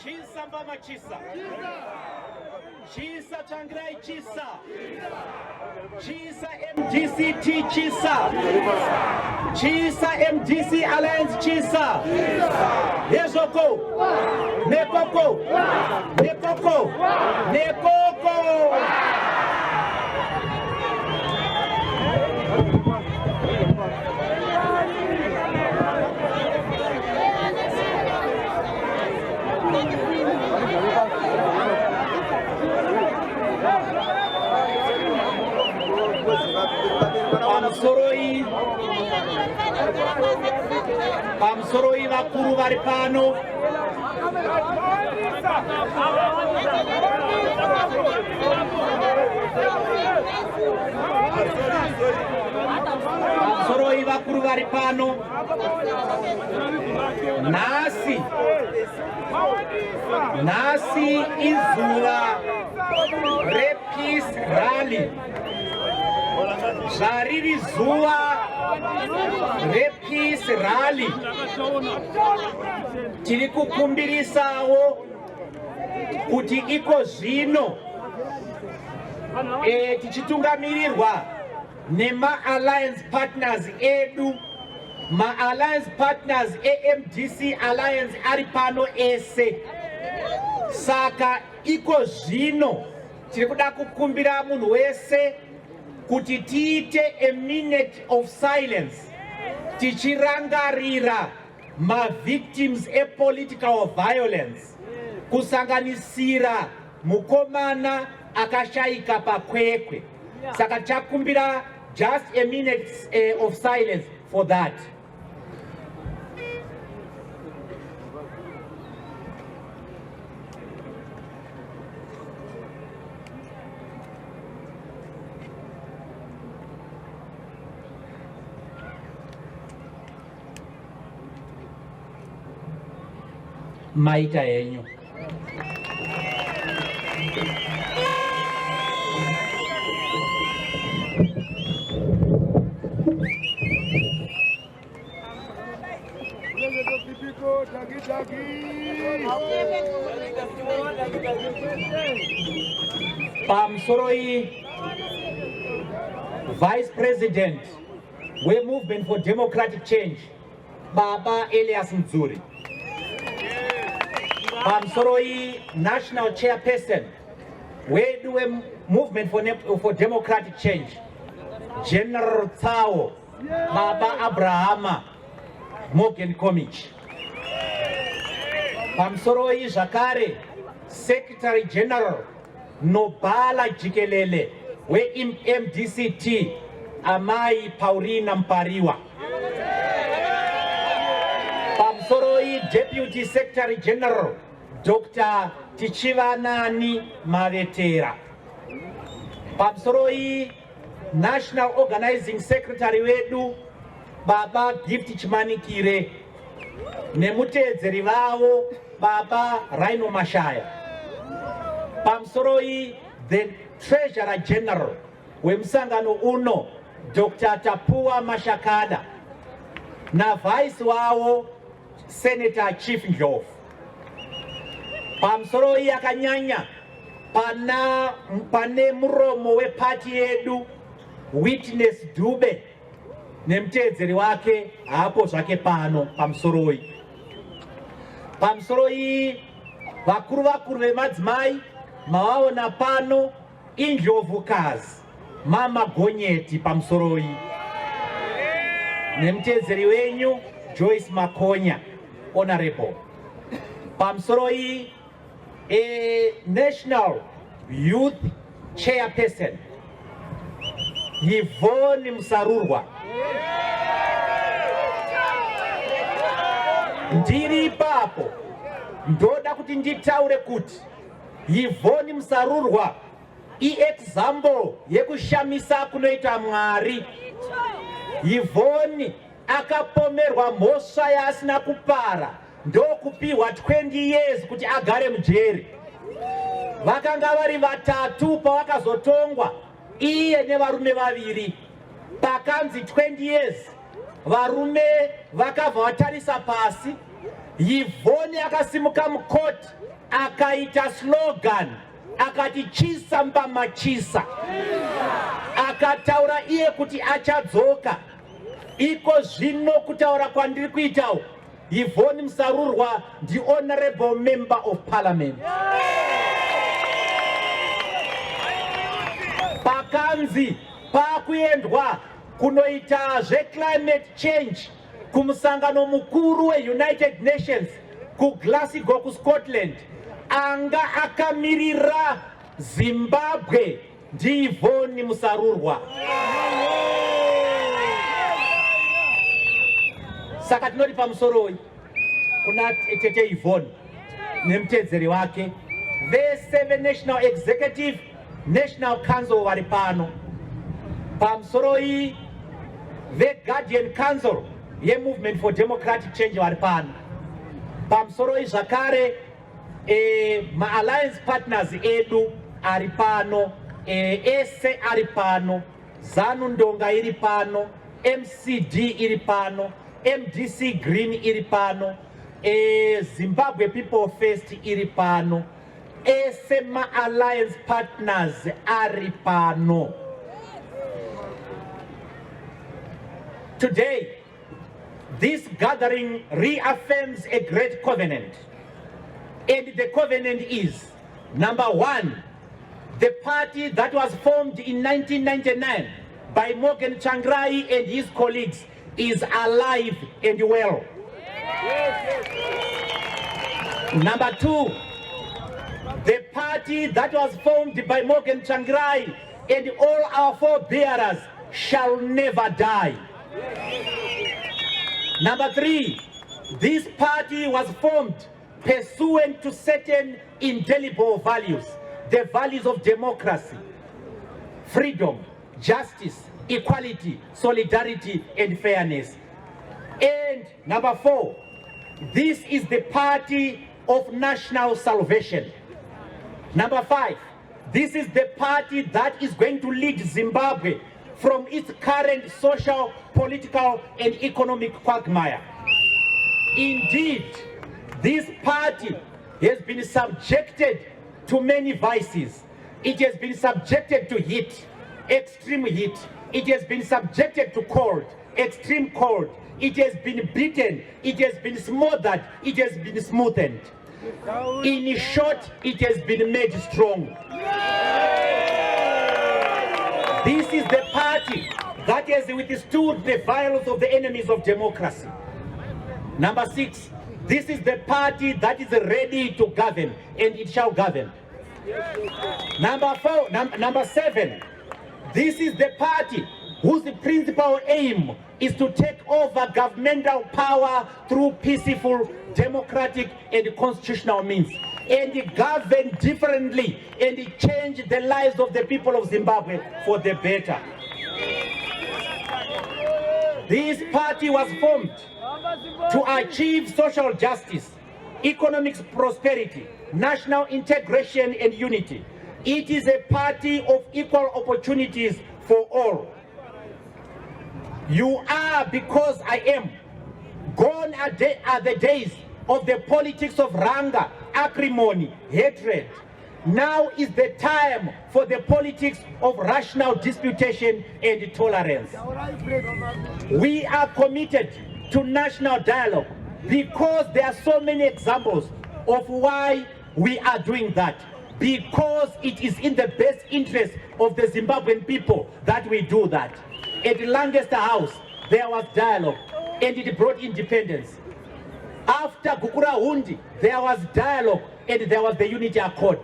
Chisa mbama chisa. Chisa Tangrai chisa. Chisa MDCT chisa. Chisa MDC Alliance chisa. Yezoko. Nekoko. Nekoko. Nekoko. Pamsoroi vakuru vari pano. Pamsoroi vakuru vari pano. Nasi izuva repeace rally. Zvariri zuva repeace rally. Tiri kukumbirisawo kuti iko zvino tichitungamirirwa nema alliance partners edu. Ma alliance partners AMDC alliance ari pano ese. Saka iko zvino tiri kuda kukumbira munhu wese kuti tiite a minute of silence tichirangarira ma victims e political violence, kusanganisira mukomana akashaika pakwekwe. Saka chakumbira just a minute of silence for that. Maita yenyu. Pamsoroi Vice President we Movement for Democratic Change, Baba Elias Mzuri. Pamsoroi National Chairperson we do a Movement for Democratic Change, General Tao Baba Abrahama Morgan Komich. Pamsoroi Zakare Secretary General Nobala Jikelele we MDCT Amai Paulina Mpariwa. Pamsoroi Deputy Secretary General Dr. Tichivanani Mavetera. Pamsoroi National Organizing Secretary wedu Baba Gift Chimanikire nemutedzeri vavo Baba Rhino Mashaya. Pamsoroi the Treasurer General wemsangano uno Dr. Tapua Mashakada na Vice wao Senator Chief Njofu. Pamsoroi akanyanya pane muromo we party yedu Witness Dube nemtedzeri wake hapo zvake pano Pamsoroi. Pamsoroi vakuru vemadzimai mawaona pano injovukazi Mama Gonyeti pamsoroi. Nemtezeri wenyu Joyce Makonya, Honorable. Pamsoroi, a National Youth Chairperson, Yvonne Msarurwa. Ndiri papo, ndoda kuti nditaure kuti Yvonne Msarurwa example yekushamisa kunoita Mwari. Yvonne akapomerwa mhosva yaasina kupara ndokupiwa 20 years kuti agare mujeri. Vakanga vari vatatu pavakazotongwa, iye nevarume vaviri. Pakanzi 20 years, varume vakabva vatarisa pasi. Yvonne akasimuka mukoti akaita slogan akati chisa mbamachisa. Akataura iye kuti achadzoka. Iko zvino kutaura kwandiri kuitawo, Yvonne Msarurwa the Honorable Member of Parliament. Pakanzi pakuendwa kunoita climate change kumusangano mukuru United Nations ku Glasgow ku Scotland. Anga akamirira Zimbabwe ndi Yvonne Msarurwa. Saka tinoti pamusoroi kuna tete Yvonne nemtedzeri wake, the 7 National Executive National Council vari pano. Pamusoroi the Guardian Council ye Movement for Democratic Change vari pano. Pamusoroi zvakare ma-alliance partners edu ari pano, ese ari pano, Zanu Ndonga iri pano, MCD iri pano, MDC Green iri pano, Zimbabwe People First iri pano, ese ma-alliance partners ari pano. Today, this gathering reaffirms a great covenant. And the covenant is, number 1, the party that was formed in 1999 by Morgan Tsvangirai and his colleagues is alive and well. Number 2, the party that was formed by Morgan Tsvangirai and all our forebearers shall never die. Number 3, this party was formed pursuant to certain indelible values, the values of democracy, freedom, justice, equality, solidarity, and fairness. And number 4, this is the party of national salvation. Number 5, this is the party that is going to lead Zimbabwe from its current social, political, and economic quagmire. Indeed, this party has been subjected to many vices. It has been subjected to heat, extreme heat. It has been subjected to cold, extreme cold. It has been beaten. It has been smothered. It has been smoothened. In short, it has been made strong. This is the party that has withstood the violence of the enemies of democracy. Number 6, this is the party that is ready to govern, and it shall govern. Number 7, this is the party whose principal aim is to take over governmental power through peaceful, democratic, and constitutional means, and govern differently and change the lives of the people of Zimbabwe for the better. This party was formed to achieve social justice, economic prosperity, national integration, and unity. It is a party of equal opportunities for all. You are because I am. Gone are the days of the politics of anger, acrimony, hatred. Now is the time for the politics of rational disputation and tolerance. We are committed to national dialogue because there are so many examples of why we are doing that. because it is in the best interest of the Zimbabwean people that we do that. At Lancaster House, there was dialogue, and it brought independence. After Gukura Hundi, there was dialogue, and there was the Unity Accord.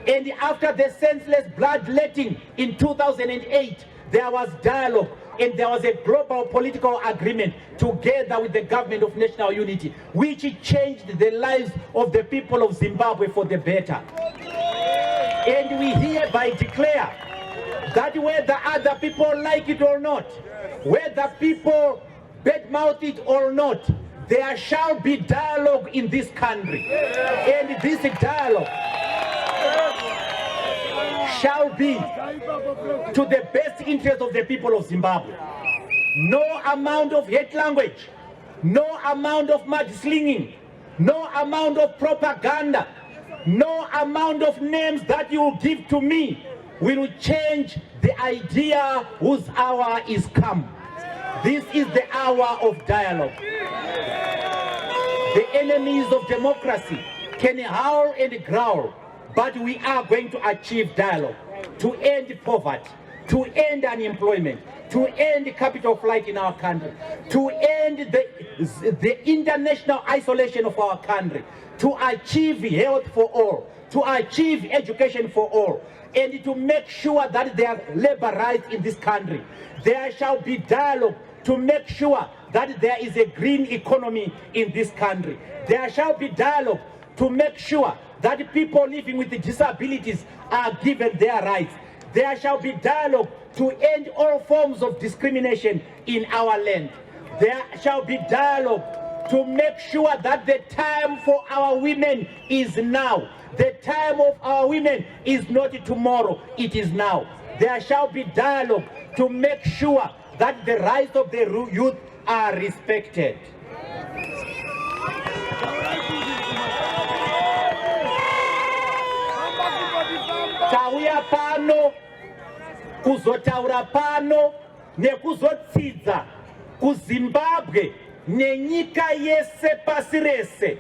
And after the senseless bloodletting in 2008, there was dialogue, and there was a global political agreement together with the government of national unity, which changed the lives of the people of Zimbabwe for the better. And we hereby declare that whether other people like it or not, whether people badmouth it or not, there shall be dialogue in this country. And this dialogue shall be to the best interest of the people of Zimbabwe. No amount of hate language, no amount of mudslinging, no amount of propaganda, no amount of names that you will give to me will change the idea whose hour is come. This is the hour of dialogue. The enemies of democracy can howl and growl, but we are going to achieve dialogue to end poverty, to end unemployment, to end capital flight in our country, to end the international isolation of our country, to achieve health for all, to achieve education for all, and to make sure that there are labor rights in this country. There shall be dialogue to make sure that there is a green economy in this country. There shall be dialogue to make sure that people living with disabilities are given their rights. There shall be dialogue to end all forms of discrimination in our land. There shall be dialogue to make sure that the time for our women is now. The time of our women is not tomorrow, it is now. There shall be dialogue to make sure that the rights of the youth are respected. Tauya pano, kuzotaura pano, nekuzotsidza kuZimbabwe nenyika yese pasi rese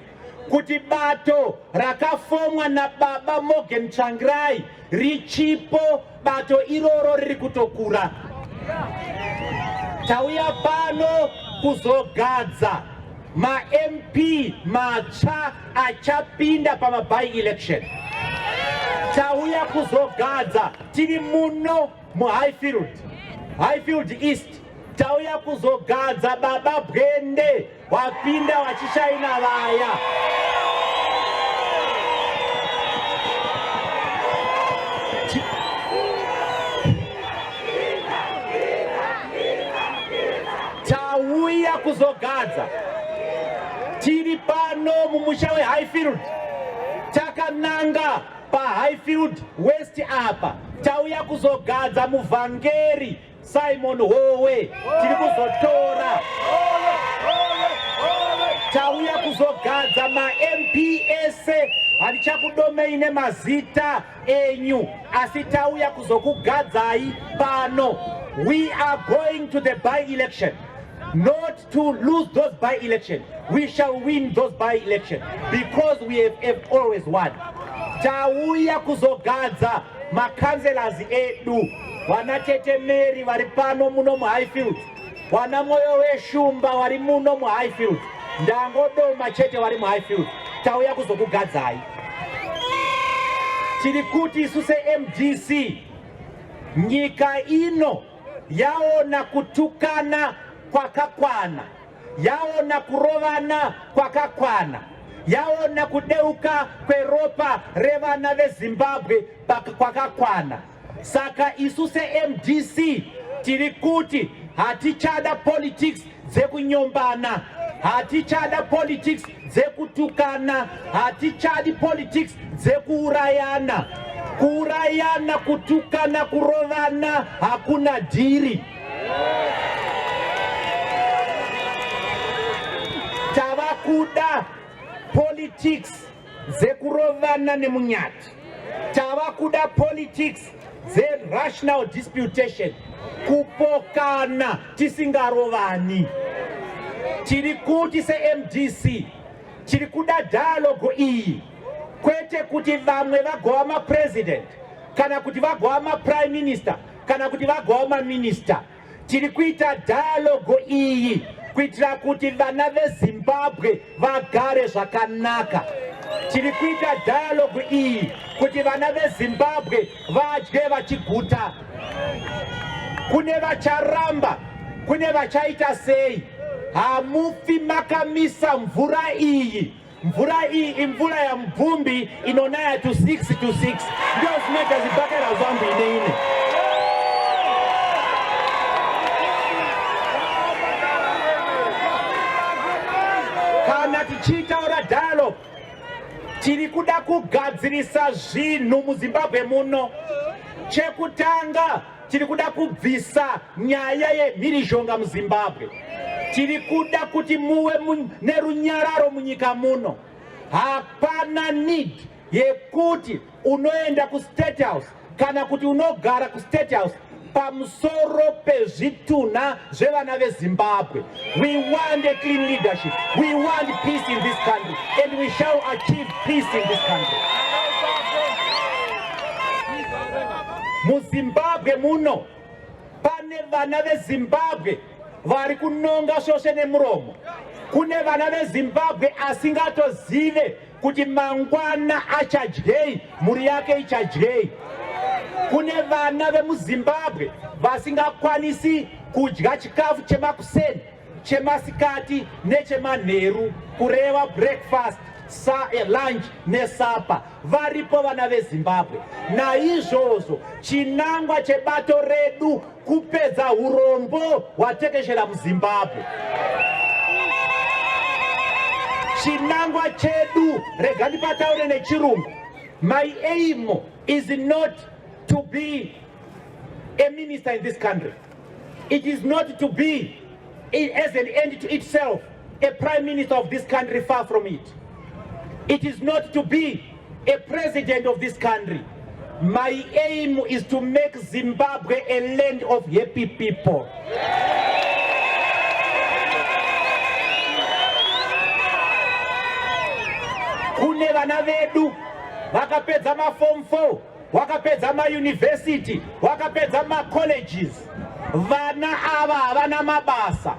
kuti bato rakafomwa naBaba Morgan Tsvangirai richipo, bato iroro riri kutokura. Tauya pano kuzogadza ma-MP matsva achapinda pama-by-election. Tauya kuzogadza tiri muno Highfield East. Tauya kuzogadza Baba Bwende wapinda wachishaina vaya. Tauya kuzogadza tiri pano mumusha weHighfield, takananga paHighfield West apa. Tauya kuzogadza muvhangeri Simon Howe, tiri kuzotora. Tauya kuzogadza ma-MP ese hatichakudomeine mazita enyu, asi tauya kuzokugadzai pano. We are going to the by-election, not to lose those by-election. We shall win those by-election because we have always won. Tauya kuzogadza ma-councillors edu, vanatete Mary vari pano muno muHighfield, vana Moyo weShumba vari muno muHighfield, ndangodoma chete vari muHighfield. Tauya kuzokugadzai. Tiri kuti isu seMDC, nyika ino yaona kutukana kwakakwana, yaona kurovana kwakakwana, yaona kudeuka kweropa revana veZimbabwe kwakakwana. Saka isu seMDC tiri kuti hatichada politics dzekunyombana, hatichada politics dzekutukana, hatichadi politics dzekuurayana. Kuurayana, kutukana, kurovana hakuna dhiri. Tavakuda politics dzekurovana nemunyati. Tavakuda politics rational disputation, kupokana tisingarovani. Tiri kuti seMDC tiri kuda dialogue iyi kwete kuti vamwe vagova mapresident kana kuti vagova maprime minister kana kuti vagova maminister. Tiri kuita dialogue iyi kuitira kuti vana veZimbabwe vagare zvakanaka. Tiri kuita dialogue iyi kuti vana veZimbabwe vadye vachiguta. Kune vacharamba, kune vachaita sei, hamufi makamisa mvura iyi. Mvura iyi imvura ya mvumbi inonaya to 6 to 6. Ndio zinoita zibakera zambi ine. Kana tichitaura dialogue, tiri kuda kugadzirisa zvinhu muZimbabwe muno. Chekutanga tiri kuda kubvisa nyaya yemhirizhonga muZimbabwe. Tiri kuda kuti muwe nerunyararo munyika muno. Hapana need yekuti unoenda ku State House kana kuti unogara ku State House pamusoro pezvitunha zvevana veZimbabwe. We want a clean leadership. We want peace in this country, and we shall achieve peace in this country. MuZimbabwe muno pane vana veZimbabwe vari kunonga shoshe nemuromo. Kune vana veZimbabwe asingatozive kuti mangwana achadyei, mhuri yake ichadyei. Kune vana vemuZimbabwe vasingakwanisi kudya chikafu chemakuseni, chemasikati nechemanheru, kureva breakfast, lunch nesapa. Varipo vana veZimbabwe. Naizvozvo chinangwa chebato redu kupedza urombo hwatekeshera muZimbabwe. Chinangwa chedu, rega ndipataure nechirungu. My aim is not to be a minister in this country. It is not to be, as an end to itself, a prime minister of this country, far from it. It is not to be a president of this country. My aim is to make Zimbabwe a land of happy people. Kune vana vedu vakapedza maform 4, vakapedza mauniversity, vakapedza macolleges. Vana ava havana mabasa.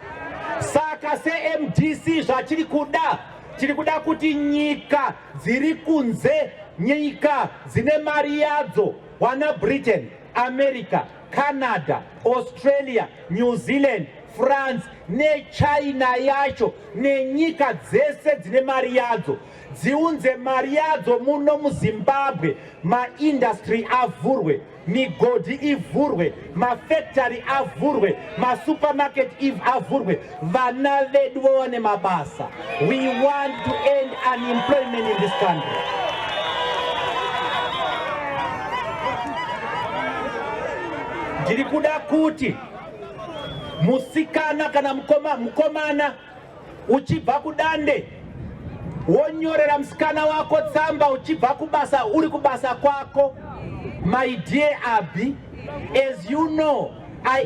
Saka se-MDC zvatiri kuda, tiri kuda kuti nyika dziri kunze, nyika dzine mari yadzo, wana Britain, America, Canada, Australia, New Zealand, France neChina yacho, nenyika dzese dzine mari yadzo, dziunze mari yadzo muno muZimbabwe. Maindustry avhurwe, migodhi ivhurwe, mafactory avhurwe, masupermarket avhurwe, vana vedu vawane mabasa. We want to end unemployment in this country. Ndiri kuda kuti musikana kana mukomana uchibva kudande wonyorera musikana wako tsamba uchibva kubasa uri kubasa kwako. My dear Abi, as you know, I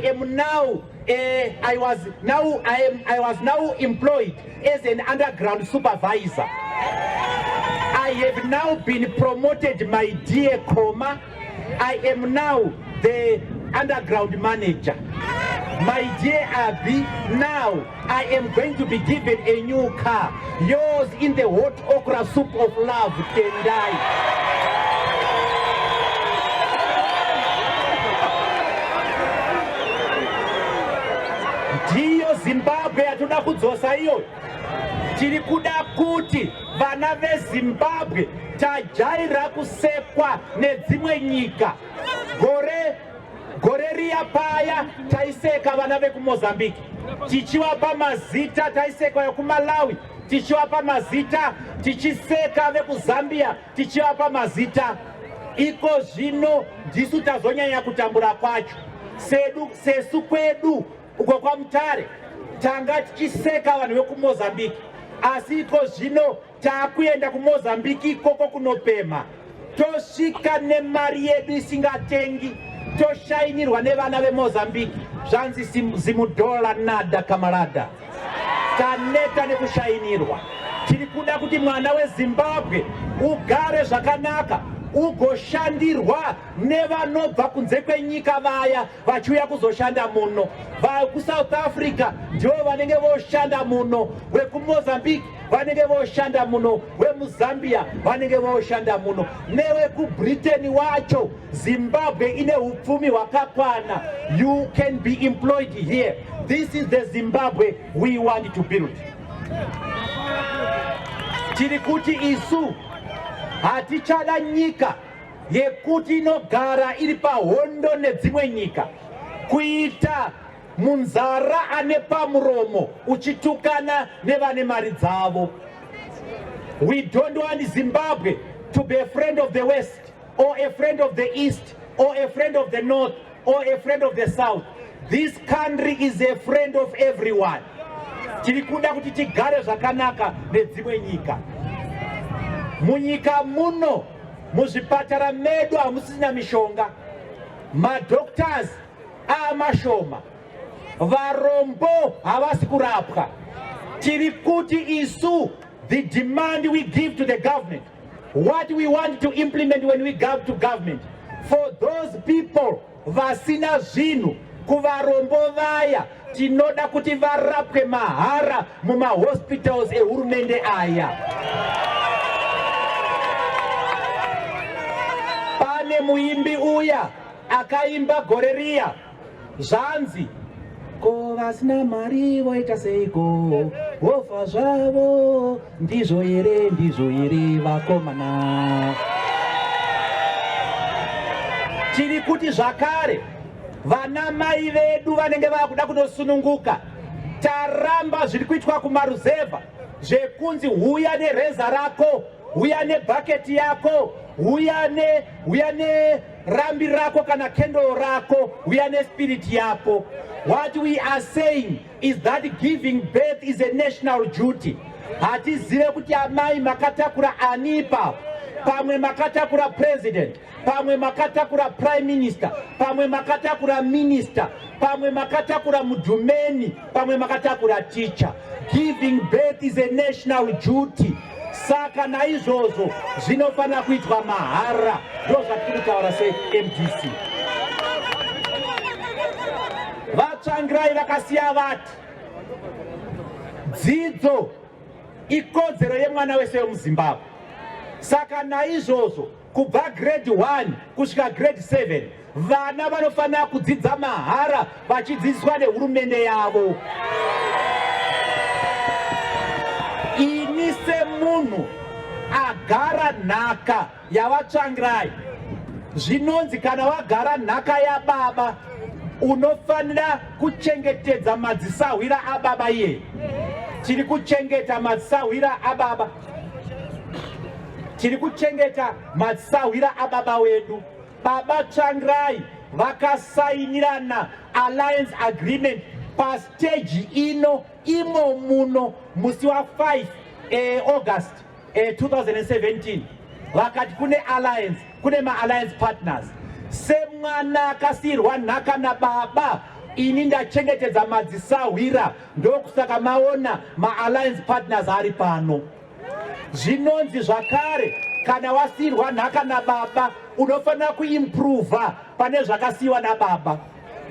was now employed as an underground supervisor. I have now been promoted, my dear Koma. I am now the underground manager. My dear Abi, now I am going to be given a new car. Yours in the hot okra soup of love, Tendai. Ndiyo Zimbabwe yatuna kudzosa iyo. Tiri kuda kuti vana veZimbabwe tajaira kusekwa nedzimwe nyika. Gore riya paya taiseka vana vekuMozambique, tichiwapa mazita taiseka vekuMalawi, tichiwapa mazita, tichiseka vekuZambia, tichiwapa mazita. Iko zvino ndisu tazonyanya kutambura kwacho. Sesu kwedu uko kwa Mutare tanga tichiseka vanhu vekuMozambique, asi iko zvino takuenda kuMozambique ikoko kunopema. Tosvika nemari yedu isingatengi, toshainirwa nevana veMozambique. Zvanzi zimudola nada kamarada. Taneta nekushainirwa. tiri kuda kuti mwana weZimbabwe ugare zvakanaka, ugoshandirwa nevanobva kunze kwenyika vaya vachiuya kuzoshanda muno. VekuSouth Africa ndivo vanenge voshanda muno, vekuMozambique vanenge voshanda muno, vemuZambia vanenge voshanda muno, nevekuBritain wacho. Zimbabwe ine upfumi hwakakwana. You can be employed here. This is the Zimbabwe we want to build. Tiri kuti isu hatichada nyika yekuti inogara iri pahondo nedzimwe nyika, kuita munzara ane pamuromo uchitukana nevane mari dzavo. We don't want Zimbabwe to be a friend of the West, or a friend of the East, or a friend of the North, or a friend of the South. This country is a friend of everyone. Tiri kuda kuti tigare zvakanaka nedzimwe nyika. Munyika muno, muzvipatara medu hamusina mishonga, madoctors amashoma, varombo havasi kurapwa. Tiri kuti isu, the demand we give to the government, what we want to implement when we go to government, for those people vasina zvinhu, kuvarombo vaya tinoda kuti varapwe mahara mumahospitals ehurumende aya. Pane muimbi uya akaimba gore riya zvanzi, ko vasina mari voita seiko, vofa zvavo ndizvo here vakomana. Tiri kuti zvakare vana mai vedu vanenge vakuda kunosununguka, taramba zviri kuitwa kumaruzevha zvekunzi huya nereza rako, huya nebhaketi yako, huya nerambi rako kana kendoro rako, huya nespiriti yako. What we are saying is that giving birth is a national duty. Hatizive kuti amai makatakura anipa, pamwe makatakura president, pamwe makatakura prime minister, pamwe makatakura minister, pamwe makatakura mudhumeni, pamwe makatakura teacher. Giving birth is a national duty. Saka naizvozvo zvinofana kuitwa mahara. Ndo zvatiri kutaura seMDC. Vatsvangirai vakasiya vati dzidzo ikodzero yemwana wese wemuZimbabwe. Saka naizvozvo kubva grade 1 kusvika grade 7 vana vanofana kudzidza mahara vachidzidziswa nehurumende yavo. Ini semunhu agara nhaka yavatsvangirai, zvinonzi kana wagara nhaka yababa unofanira kuchengetedza madzisahwira ababa iye. Tiri kuchengeta madzisahwira ababa, tiri kuchengeta madzisahwira ababa wedu. Baba Tsvangirai vakasainirana alliance agreement pastage ino imo muno musi wa 5 August 2017. Vakati kune alliance, kune ma-alliance partners. Semwana akasirwa nhaka nababa, ini ndachengetedza madzisahwira, ndokusaka maona ma-alliance partners ari pano. Zvinonzi zvakare kana wasirwa nhaka nababa unofanira kuimprova pane zvakasiyiwa nababa.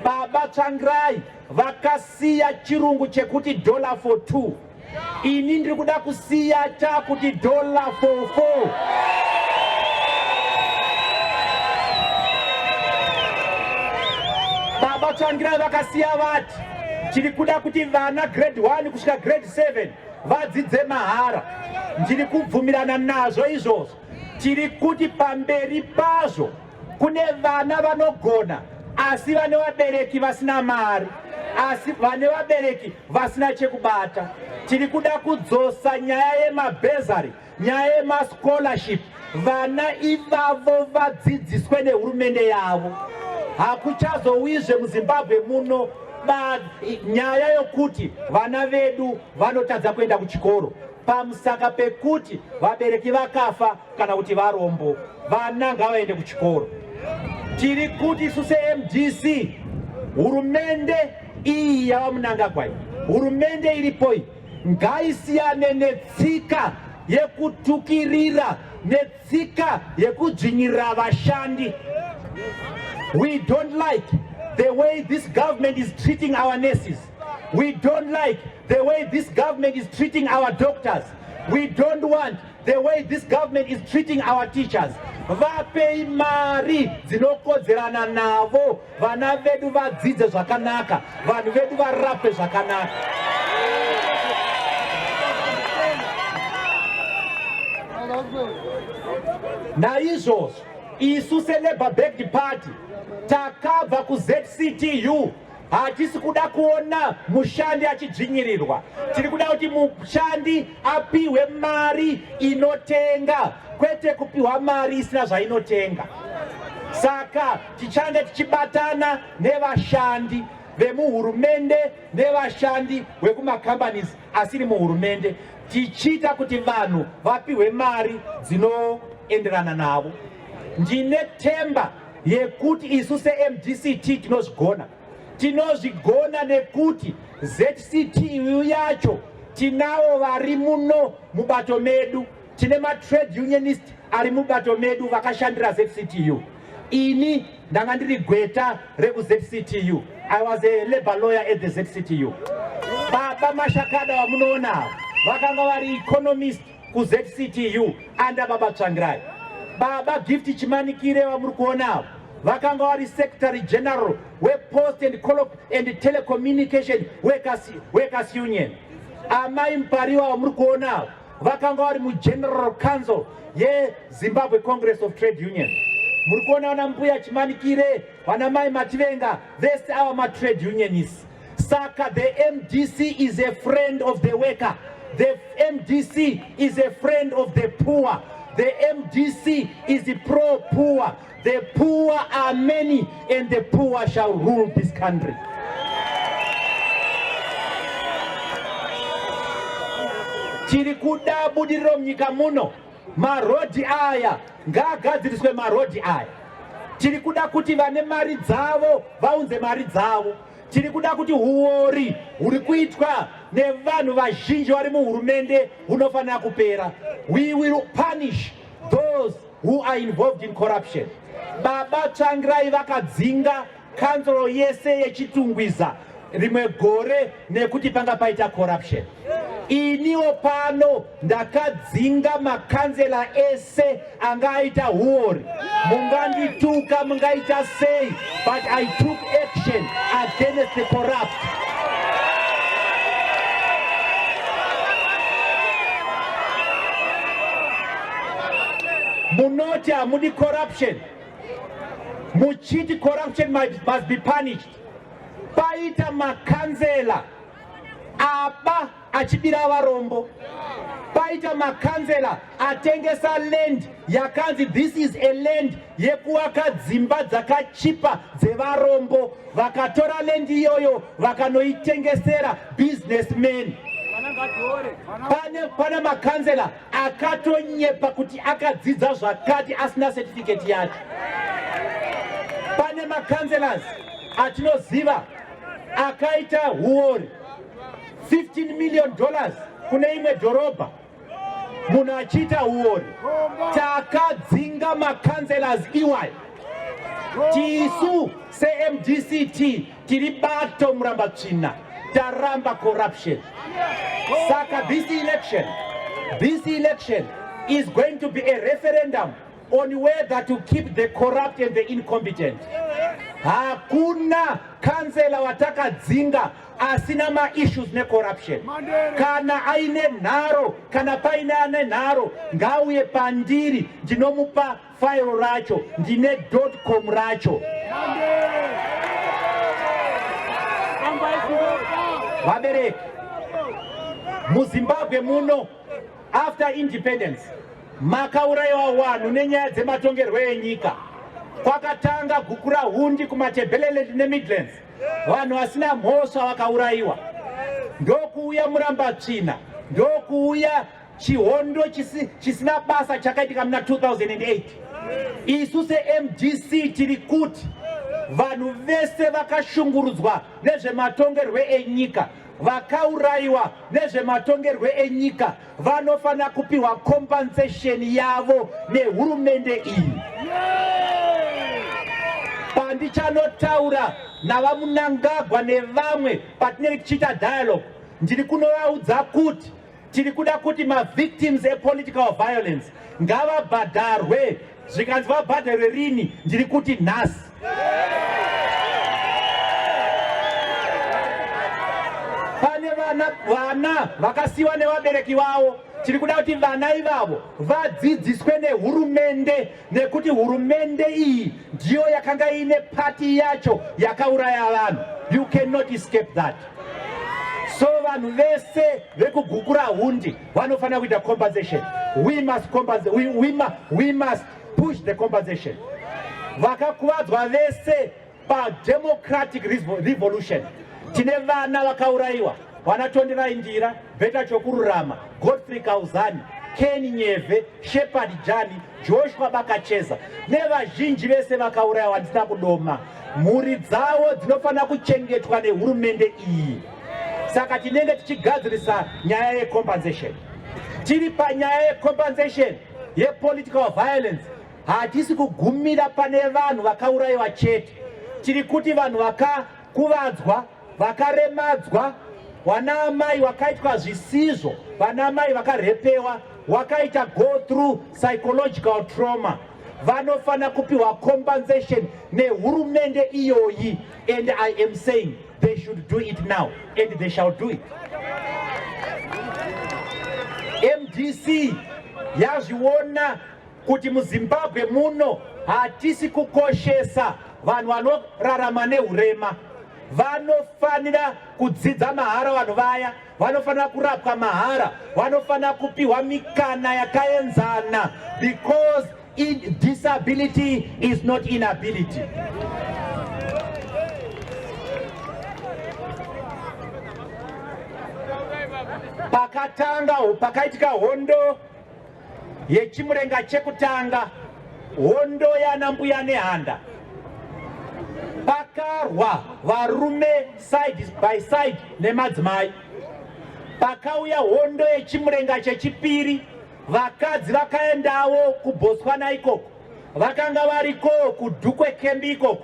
Baba Tsvangirai vakasiya chirungu chekuti $4 for 2. Ini ndiri kuda kusiya chakuti $4 for 4. Baba Tsvangirai vakasiya vati tiri kuda kuti vana grade 1 kusvika grade 7 vadzidze mahara. Ndiri kubvumirana nazvo izvozvo. Tiri kuti pamberi pazvo kune vana vanogona asi vane vabereki vasina mari, asi vane vabereki vasina chekubata. Tiri kuda kudzosa nyaya yemabhezari, nyaya yemascholarship, vana ivavo vadzidziswe nehurumende yavo. Hakuchazowizve muZimbabwe muno nyaya yokuti vana vedu vanotadza kuenda kuchikoro pamusaka pekuti vabereki vakafa kana kuti varombo. Vana ngavaende kuchikoro. Tiri kuti isu seMDC, hurumende iyi yava Mnangagwa, hurumende iripo iyi ngaisiyane netsika yekutukirira netsika yekudzvinyirira vashandi. We don't like the way this government is treating our nurses. We don't like the way this government is treating our doctors. We don't want the way this government is treating our teachers. Vapei mari dzinokodzerana navo, vana vedu vadzidze zvakanaka, vanhu vedu varape zvakanaka. Naizvozvo isu seLabour backed party takabva kuZCTU. Hatisi kuda kuona mushandi achidzvinyirirwa. Tiri kuda kuti mushandi apiwe mari inotenga, kwete kupiwa mari isina zvainotenga. Saka tichanga tichibatana nevashandi vemuhurumende nevashandi vekumacompanies asiri muhurumende, tichita kuti vanhu vapiwe mari dzinoenderana navo. Ndine temba yekuti isu seMDCT tinozvigona. Tinozvigona nekuti ZCTU yacho tinavo vari muno mubato medu. Tine trade unionist ari mubato medu vakashandira ZCTU. Ini ndanga ndiri gweta rekuZCTU. I was a labor lawyer at the ZCTU. Baba Mashakada wamunoona vakanga vari economist kuZCTU under Baba Tsvangirai. Baba Gift Chimanikire wamuri kuona vakanga vari Secretary General wePost and Telecommunication Workers Union. Amai Mpariwa wamuri kuona vakanga vari muGeneral Council yeZimbabwe Congress of Trade Union. Muri kuona vana Mbuya Chimanikire, vana Mai Mativenga, these are our trade unionists. Saka, the MDC is a friend of the worker. The MDC is a friend of the poor. The MDC is pro-poor. The poor are many and the poor shall rule this country. Tiri kuda budiriro munyika muno, marodhi aya ngaagadziriswe marodhi aya. Tiri kuda kuti vane mari dzavo vaunze mari dzavo. Tiri kuda kuti huori huri kuitwa nevanhu vazhinji vari muhurumende hunofanira kupera. We will punish those who are involved in corruption. Baba Tsvangirai vakadzinga kansoro yese yechitungwiza rimwe gore nekuti panga paita corruption. Iniwo pano ndakadzinga makansela ese angaita huori. Mungandituka mungaita sei, but I took action against the corrupt. Munoti hamudi corruption. Muchiti corruption must be punished. Paita makansela apa achibira varombo. Paita makansela atengesa land yakanzi this is a land yekuwaka dzimba dzakachipa dzevarombo, vakatora land iyoyo vakanoitengesera businessmen. Pane makansela akatonyepa kuti akadzidza zvakati asina certificate yacho. Pane makanselas atinoziva akaita huori $15 million kune imwe dhorobha munhu achiita huori. Takadzinga makanselas iwayo. Tisu seMDCT tiri bato muramba tsvina, taramba corruption. Saka this election is going to be a referendum on whether to keep the corrupt and the incompetent. Hakuna kansela watakadzinga asina ma issues ne corruption. Kana aine nharo, kana paine ane nharo, ngauye pandiri, ndinomupa file racho, ndine .com racho. Vabereki, muZimbabwe muno, after independence, makauraiwa vanhu nenyaya dzematongerwo enyika. Kwakatanga gukura hundi kumatebhelele neMidlands, vanhu vasina mhosva vakauraiwa. Ndokuuya muramba tsvina, ndokuuya chihondo chisina basa chakaitika muna 2008. Isu seMDC tiri kuti vanhu vese vakashungurudzwa nezvematongerwo enyika vakauraiwa nezvematongerwe enyika vanofana kupiwa compensation yavo nehurumende iyi. Pandichanotaura navamunangagwa nevamwe patinenge tichiita dialogue, ndiri kunovaudza kuti tiri kuda kuti mavictims epolitical violence ngavabhadharwe. Zvikanzi vabhadharwe rini? Ndiri kuti nhasi. Pane vana vakasiwa nevabereki vavo, tiri kuda kuti vana ivavo vadzidziswe nehurumende, nekuti hurumende iyi ndiyo yakanga ine pati yacho yakauraya vanhu. You cannot escape that. So vanhu vese vekugukura hundi vanofana kuita compensation. We must compensate. We must push the compensation. Vakakuvadzwa vese pa democratic revolution. Tine vana vakauraiwa, vanatonderai ndira, Beta Chokururama, Godfrey Kauzani, Ken Nyeve, Shepard Jani, Joshua Bakacheza, nevazhinji vese vakauraiwa handisina kudoma. Mhuri dzavo dzinofana kuchengetwa nehurumende iyi. Saka tinenge tichigadzirisa nyaya yecompensation. Tiri panyaya yecompensation yepolitical violence, hatisi kugumira pane vanhu vakauraiwa chete. Tiri kuti vanhu vakakuvadzwa, vakaremadzwa, vanamai vakaitwa zvisizvo, vanamai vakarepewa, vakaita go through psychological trauma, vanofana kupiwa compensation nehurumende iyoyi. And I am saying they should do it now, and they shall do it. MDC yazviona kuti muZimbabwe muno hatisi kukoshesa vanhu vanorarama nehurema. Vanofanira kudzidza mahara vanhu vaya, vanofanira kurapwa mahara, vanofanira kupiwa mikana yakaenzana, because disability is not inability. Pakaitika hondo yechimurenga chekutanga, hondo yana mbuya nehanda, pakarwa varume side by side nemadzimai. Pakauya hondo yechimurenga chechipiri, vakadzi vakaendawo kuBotswana ikoko, vakanga variko kuDhukwe Kembi ikoko,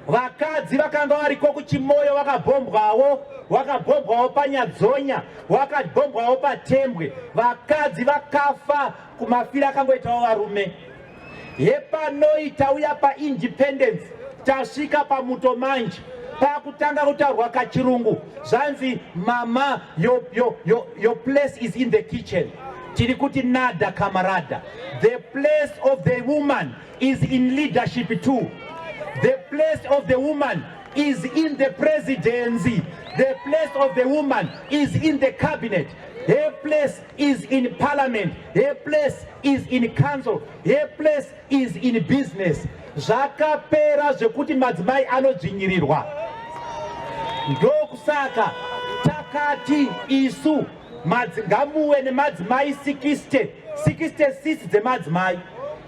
vakadzi vakanga variko kuChimoyo vakabhombwawo paNyadzonya, vakabhombwawo paTembwe, vakadzi vakafa kumafira akangoitawo varume. Yepanoitauya paindependence tasvika pamuto manje, pakutanga kutaurwa kachirungu, zvanzi mama your place is in the kitchen. Tiri kuti nada kamarada. The place of the woman is in leadership too. The place of the woman is in the presidency. The place of the woman is in the cabinet. Her place is in parliament. Her place is in council. Her place is in business. Zvakapera zvekuti madzimai anodzvinyirirwa. Ndokusaka takati isu ngamuwe nemadzimai 66 dzemadzimai.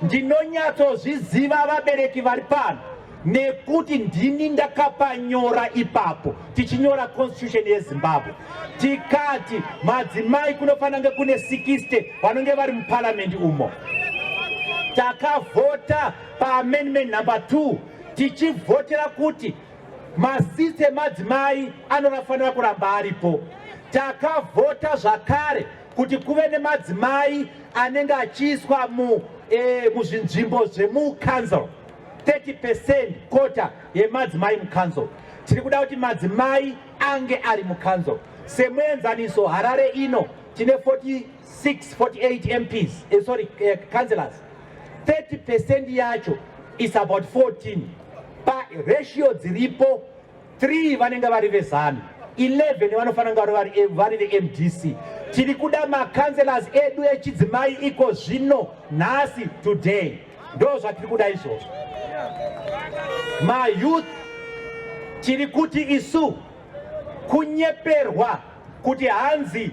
Ndinonyatsozviziva vabereki vari pano, nekuti ndini ndakapanyora ipapo tichinyora constitution yeZimbabwe. Tikati madzimai kunofanira kune 60 vanonge vari muparliament umo. Takavhota paamendment number 2 tichivhotera kuti masisi emadzimai anofanira kuramba aripo. Takavhota zvakare kuti kuve nemadzimai anenge achiiswa muzvinzvimbo zvemucouncil, 30% kota yemadzimai mucouncil. Tiri kuda kuti madzimai ange ari mucouncil. Semuenzaniso Harare ino tine 48 MPs, councillors. 30% yacho is about 14. Pa ratio dziripo 3 vanenge vari vezanu, 11 vanofanira vari veMDC. Tiri kuda macouncillors edu echidzimai iko zvino nhasi today. Ndo zvatiri kuda izvozvo. Mayouth tiri kuti isu kunyeperwa kuti hanzi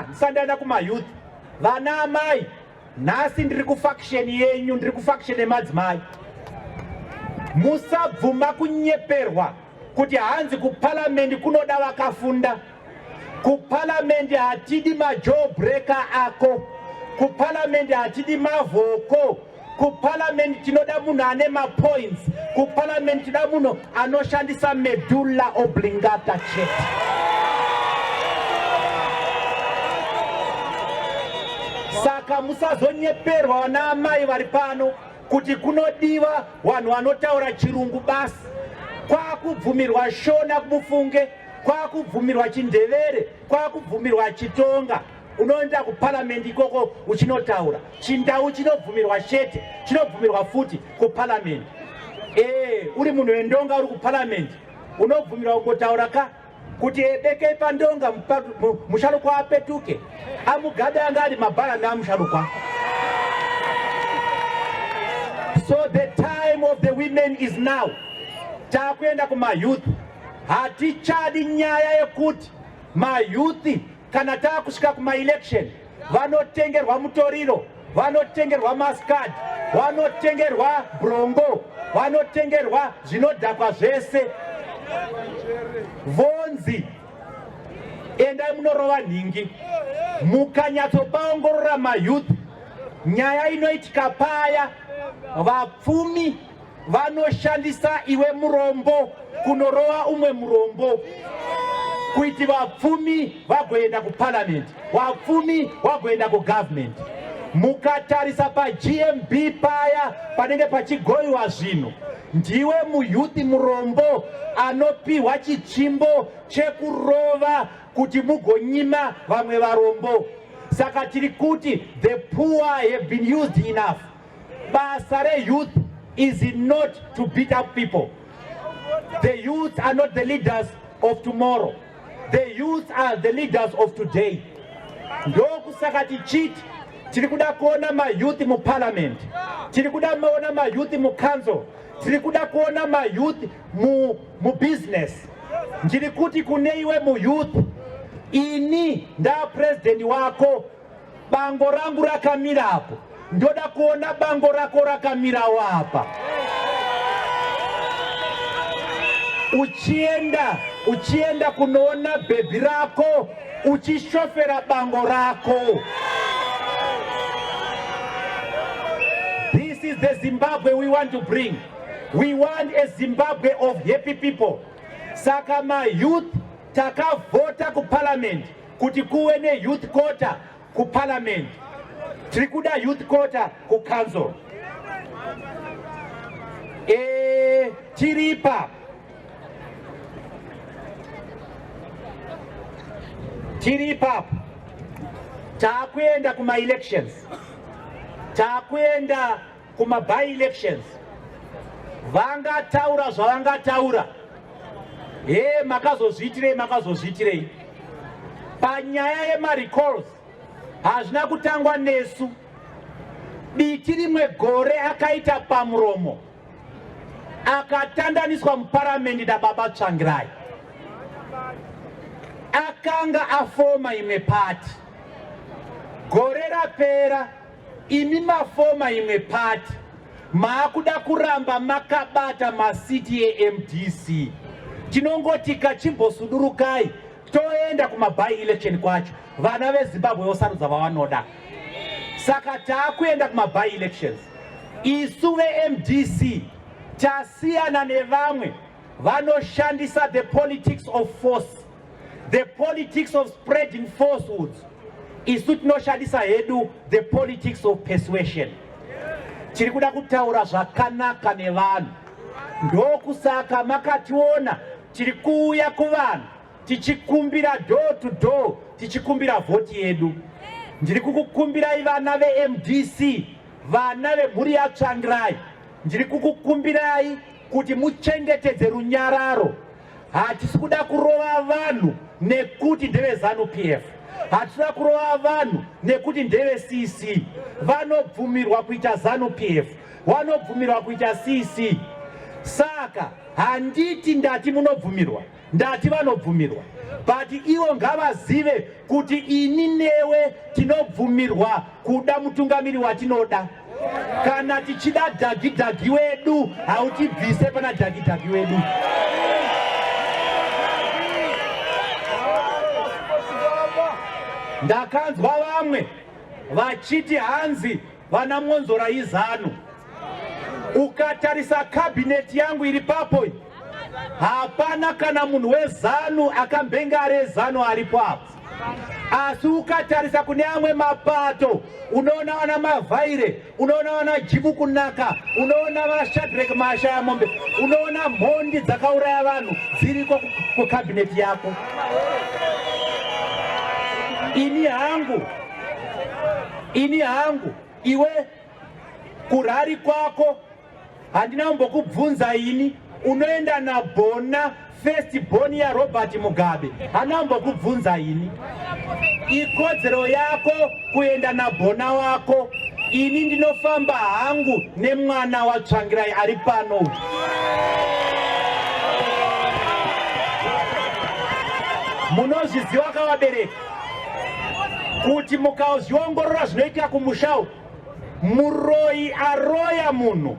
ndisandaenda kumayouth. Vana amai, nhasi ndiri kufaction yenyu, ndiri kufaction emadzimai. Musabvuma kunyeperwa kuti hanzi kuparliament kunoda vakafunda. Ku parliament hatidi majawbreaker ako. Ku parliament hatidi mavhoko. Ku parliament tinoda munhu ane mapoints. Ku parliament tinoda munhu anoshandisa medulla oblongata chete. Saka musazonyeperwa vana amai vari pano kuti kunodiwa vanhu vanotaura chirungu basi. Kwakubvumirwa Shona Mufunge, kwakubvumirwa Chindevere, kwakubvumirwa Chitonga. Unoenda ku parliament ikoko uchinotaura. Chindau chinobvumirwa chete, chinobvumirwa futi ku parliament. Uri munhu wendonga uri ku parliament, unobvumirwa kungotaura ka kuti ebeke pandonga musharukwa apetuke. Mugabe anga ari mabhara namusharukwa. So the time of the women is now. Takwenda kuma youth. Hatichadi nyaya yekuti ma youth kana takusvika kuma election vanotengerwa mutoriro, vanotengerwa maskad, vanotengerwa brongo, vanotengerwa zvinodhakwa zvese. Vonzi endai munorova nhingi. Mukanyatsopaongorora ma youth, nyaya inoitika paya vapfumi vanoshandisa iwe murombo kunorova umwe murombo kuti vapfumi vagoenda ku parliament, vapfumi vagoenda ku government. Mukatarisa pa GMB paya panenge pachigoyiwa zvino, ndiwe muyuthi murombo anopiwa chitsvimbo chekurova kuti mugonyima vamwe varombo. Saka tiri kuti the poor have been used enough. Basa re-youth is not to beat up people. The youth are not the leaders of tomorrow. The youth are the leaders of today. Ndokusaka tichiti tiri kuda kuona ma-youth mu parliament, tiri kuda kuona ma-youth mu council, tiri kuda kuona ma-youth mu business. Ndiri kuti kune iwe mu-youth, ini nda president wako, bango rangu rakamira hapo. Ndoda kuona bango rako rakamira wapa. Uchienda kunoona bebi rako, uchishofera bango rako. This is the Zimbabwe we want to bring. We want a Zimbabwe of happy people. Saka ma youth takavota ku parliament kuti kuwe ne youth quota ku parliament. Trikuda youth quota ku council. Tiripa takwenda kuma elections, takwenda kuma by elections. Vanga taura zvavanga taura, makazozviitirei panyaya yema recalls. Hazvina kutangwa nesu. Biti rimwe gore akaita pamuromo, akatandaniswa muparamendi naBaba Tsvangirai, akanga afoma imwe pati. Gore rapera, imi mafoma imwe pati, maakuda kuramba makabata masiti eMDC. Tinongoti kachimbosudurukai toenda kuma by election kwacho, vana veZimbabwe vosarudza vavanoda. Saka takuenda kuma by elections. Isu veMDC tasiyana nevamwe vanoshandisa the politics of force, the politics of spreading falsehoods. Isu tinoshandisa hedu the politics of persuasion. Tiri kuda kutaura zvakanaka nevanhu. Ndokusaka makationa tiri kuuya kuvanhu tichikumbira door to door, tichikumbira voti yedu. Ndiri kukukumbirai vana veMDC, vana vemhuri yaTsvangirai, ndiri kukukumbirai kuti muchengetedze runyararo. Hatisi kuda kurova vanhu nekuti ndeve ZANU-PF, hatisi kurova vanhu nekuti ndeve CC. Vanobvumirwa kuita ZANU-PF, vanobvumirwa kuita CC. Saka handiti ndati munobvumirwa, ndati vanobvumirwa. But iwo ngavazive kuti ini newe tinobvumirwa kuda mutungamiri watinoda. Kana tichida dhagi wedu, hautibvise pana dhagi wedu. Ndakanzwa vamwe vachiti hanzi vana Mwonzora izano. Ukatarisa kabineti yangu iri papo, hapana kana munhu wezanu akambenga ari ezano aripo apo. Asi ukatarisa kune amwe mapato, unoona vana Mavhaire, unoona vana Jibu Kunaka, unoona vana Shadrack Mashaya Mombe, unoona mhondi dzakauraya vanhu dziriko kukabineti yako. Ini hangu, iwe kurari kwako handina kumbokubvunza ini unoenda na Bona first born ya Robert Mugabe, hana kumbokubvunza ini. Ikodzero yako kuenda na Bona wako. Ini ndinofamba hangu nemwana wa Tsvangirai ari pano. Munozviziva kavabereki kuti mukaziongorora zvinoitika kumushawo, muroi aroya munhu,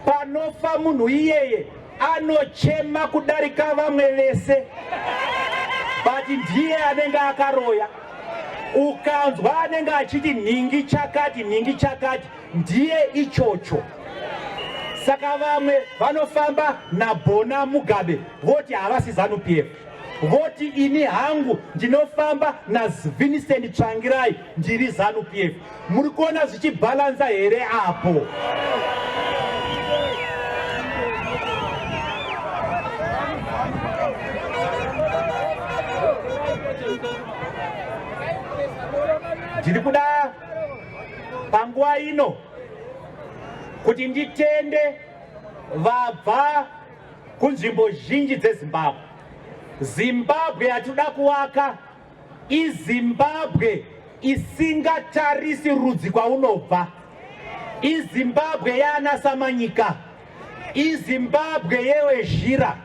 panofa munhu iyeye anochema kudarika vamwe vese, but ndiye anenge akaroya. Ukanzwa anenge achiti nhingi chakati, ndiye ichocho. Saka vamwe vanofamba naBona Mugabe voti havasi ZANU-PF, voti ini hangu ndinofamba naVincent Tsvangirai ndiri ZANU-PF. Muri kuona zvichibhalanza here apo? Ndiri kuda panguva ino kuti nditende vabva kunzvimbo zhinji dzeZimbabwe. Zimbabwe yatinoda kuvaka iZimbabwe isingatarisi rudzi kwaunobva, iZimbabwe yana Samanyika, iZimbabwe yeWezhira,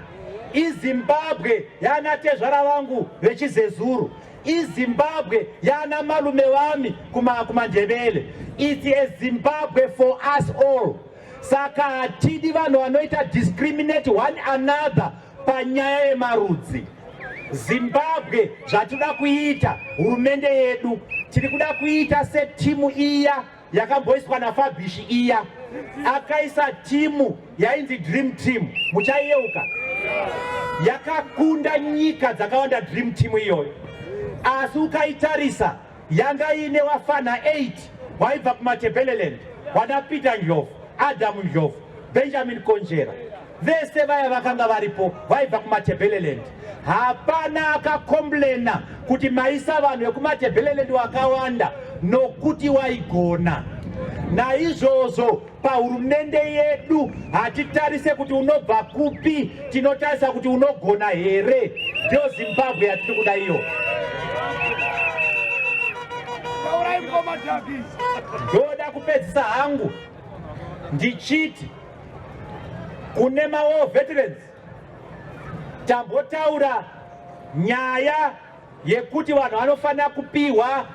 iZimbabwe yana tezvara vangu vechizezuru, iZimbabwe yana malume vami kumandebele. It's a Zimbabwe for us all. Saka hatidi vanhu vanoita discriminate one another panyaya yemarudzi. Zimbabwe zvatoda kuita, hurumende yedu tiri kuda kuita setimu iya yakamboiswa naFabishi iya, akaisa timu yainzi Dream Team. Muchaiyeuka? Yakakunda nyika dzakawanda Dream Team iyoyo. Asi ukaitarisa yanga ine vafana 8 vaibva kumaTebeleland, vana Peter Ndlovu, Adam Ndlovu, Benjamin Konjera, vese vaya vakanga varipo vaibva kumaTebeleland. Hapana akakomblena kuti maisa vanhu vekumaTebeleland vakawanda nokuti waigona. Naizvozvo pahurumende yedu hatitarise kuti unobva kupi, tinotarisa kuti unogona here. Ndio Zimbabwe yatiri kuda iyo. Ndoda kupedzisa hangu ndichiti kune mawo veterans tambotaura nyaya yekuti vanhu vanofanira kupiwa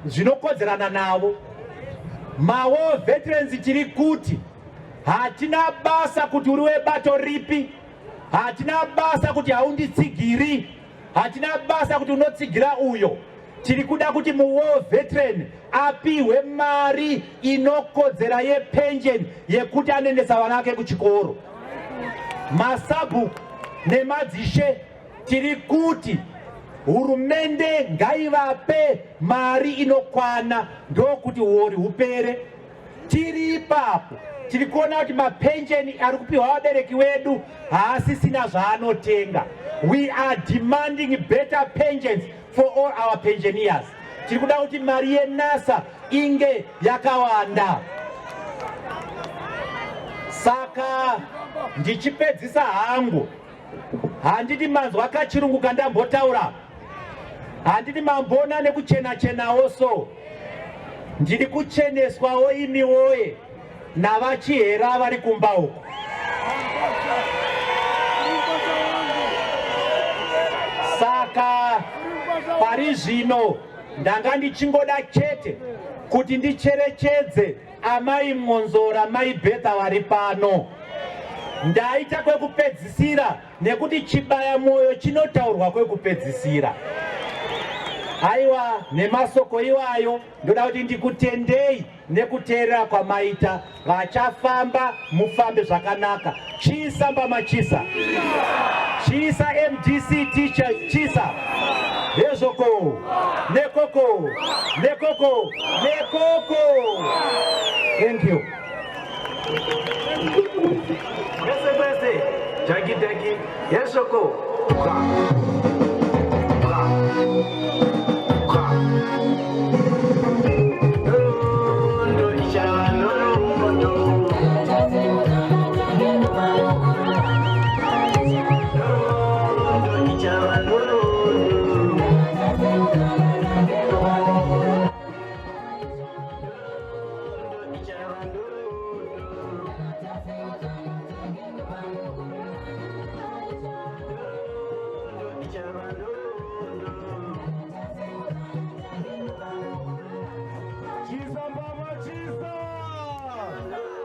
zvinokodzerana navo. Mawo veterans tiri kuti hatina basa kuti uri webato ripi, hatina basa kuti haunditsigiri, hatina basa kuti unotsigira uyo. Tiri kuda kuti muwo veteran apiwe mari inokodzera yepension yekuti anoendesa vana vake kuchikoro. Masabhuku nemadzishe tiri kuti hurumende ngaivape mari inokwana ndokuti uori hupere. Tiri ipapo tiri kuona kuti mapension ari kupiwa vabereki vedu haasisina zvaanotenga. We are demanding better pensions for all our pensioners. Tiri kuda kuti mari yeNASA inge yakawanda. Saka ndichipedzisa hangu, handiti manzwa kachirungu kandambotaura, handiti mambona nekuchena-chenawo so. Ndiri kucheneswawo imi woye navachihera vari kumba uko. Saka pari zvino ndanga ndichingoda chete kuti ndicherechedze amai Mwonzora, mai Betha vari pano. Ndaita kwekupedzisira nekuti chibaya moyo chinotaurwa kwekupedzisira. Aiwa nemasoko iwayo ndoda kuti ndikutendei nekuteerera kwamaita. Vachafamba mufambe zvakanaka. Chisa mbamachisa. Chisa MDC teacher chisa. Yezoko. Nekoko. Nekoko. Nekoko. Thank you. Yes, Jackie. Yezoko.